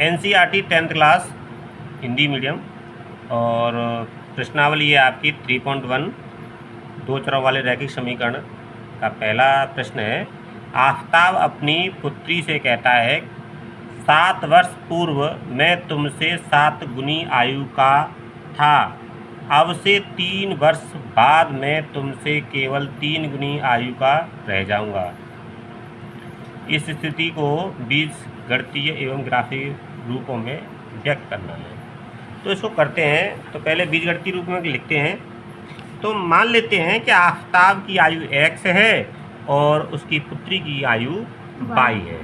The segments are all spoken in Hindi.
NCERT 10th class Hindi medium और प्रश्नावली है आपकी 3.1 दो चरों वाले रैखिक समीकरण का पहला प्रश्न है। आफताब अपनी पुत्री से कहता है 7 वर्ष पूर्व मैं तुमसे 7 गुनी आयु का था, अब से 3 वर्ष बाद मैं तुमसे केवल 3 गुनी आयु का रह जाऊंगा। इस स्थिति को बीजगणितीय एवं ग्राफिक रूपों में व्यक्त करना है। तो इसको करते हैं। तो पहले बीजगणितीय रूप में लिखते हैं। तो मान लेते हैं कि आफताब की आयु x है और उसकी पुत्री की आयु y है।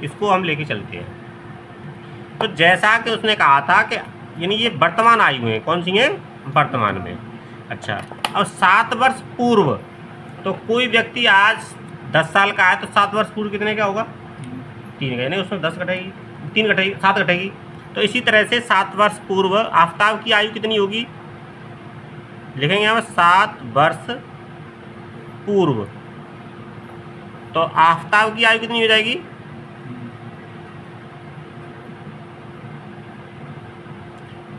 इसको हम लेके चलते हैं। तो जैसा कि उसने कहा था कि यानी ये वर्तमान आयु है, कौन सी है? वर्तमान में। अच्छा, अब 7 वर्ष पूर्व, तो कोई व्यक्ति आज 10 साल का है तो 7 वर्ष पूर्व कितने का होगा? 3 का, यानी उसमें 10 घटेगी, 3 घटेगी, 7 घटेगी। तो इसी तरह से 7 वर्ष पूर्व आफताब की आयु कितनी होगी? लिखेंगे यहाँ पर 7 वर्ष पूर्व। तो आफताब की आयु कितनी हो जाएगी?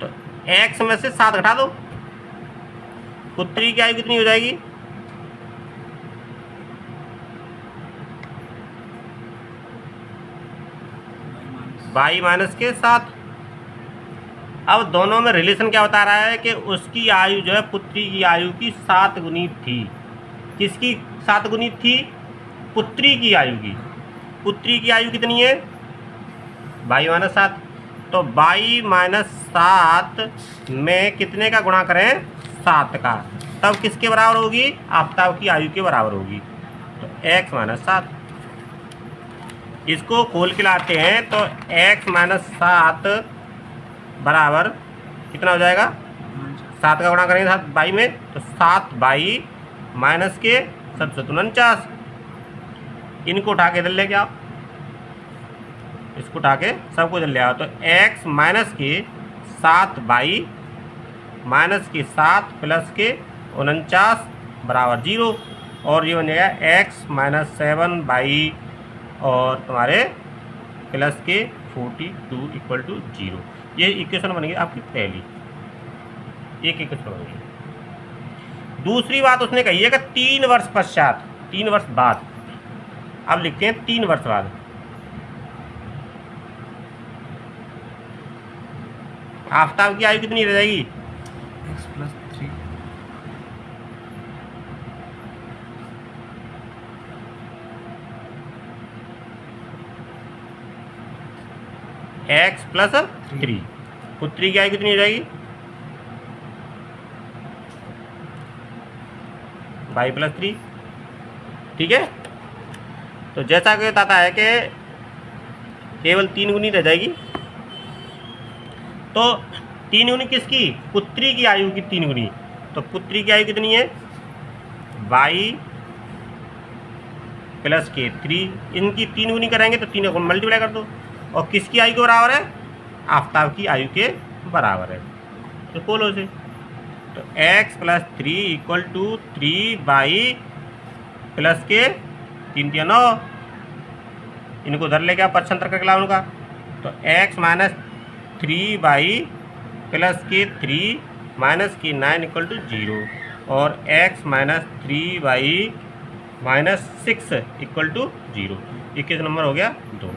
तो x में से 7 घटा दो, पुत्री की आयु कितनी हो जाएगी? y माइनस के 7। अब दोनों में रिलेशन क्या बता रहा है कि उसकी आयु जो है पुत्री की आयु की 7 गुनी थी। किसकी 7 गुनी थी? पुत्री की आयु की। पुत्री की आयु कितनी है? y minus 7। तो y माइनस 7 में कितने का गुणा करें? 7 का, तब किसके बराबर होगी? आफताब की आयु के बराबर होगी। तो x माइनस 7, इसको खोल के लाते हैं तो x माइनस 7 बराबर कितना हो जाएगा? 7 का गुणा करेंगे 7 बाई में, तो 7 बाई माइनस के 749। इनको उठा के इधर ले आओ, इसको उठा के सबको इधर ले आओ। तो x माइनस के 7 बाई माइनस के 7 प्लस के 49 बराबर 0। और ये बन जाएगा x माइनस 7 बाई और तुम्हारे प्लस के 42 इक्वल टू 0। ये इक्वेशन बन गई आपकी पहली, एक इक्वेशन बन गई। दूसरी बात उसने कही है कि 3 वर्ष पश्चात, 3 वर्ष बाद। अब लिखते हैं 3 वर्ष बाद। आफताब की आयु कितनी रह जाएगी? x plus 3। x plus 3। पुत्री की आयु कितनी हो जाएगी? y plus 3। ठीक है। तो जैसा कि बताता है कि केवल 3 गुनी रह जाएगी। तो 3 गुनी किसकी? पुत्री की आयु की 3 गुनी। तो पुत्री की आयु कितनी है? y प्लस के 3। इनकी 3 गुनी करेंगे तो 3 को मल्टीप्लाई कर दो। और किसकी आयु के बराबर है? आफताब की आयु के बराबर है। तो बोलो से, तो x plus 3 equal to 3 by plus के 3 3 9। इनको उधर लेके आओ, पक्षांतर करके लाओ उनका। तो x माइनस 3 बाई प्लस के 3 माइनस की 9 इक्वल टू 0। और x minus 3 by minus 6 equal to 0। इक्कीस नंबर हो गया 2।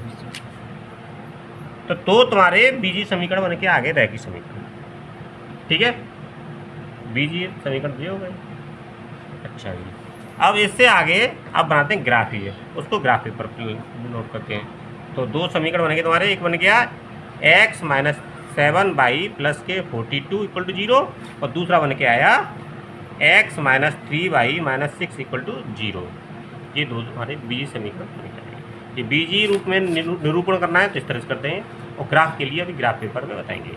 तो दो तुम्हारे बीजीय समीकरण बन के आ गए रैखिक समीकरण। ठीक है, बीजीय समीकरण ये हो गए। अच्छा जी, अब इससे आगे अब बनाते हैं ग्राफीय। उसको ग्राफीय पर नोट करते हैं। तो 2 समीकरण बन गए तुम्हारे। एक बन गया x माइनस 7 बाई प्लस के 42 इक्वल टू 0। और दूसरा बन के आया x minus 3 by minus 6 equal to 0। ये 2 हमारे बीजीय समीकरण बन गए। ये बीजीय रूप में निरूपण करना है तो इस तरह से करते हैं। और ग्राफ के लिए अभी ग्राफ पेपर में बताएंगे।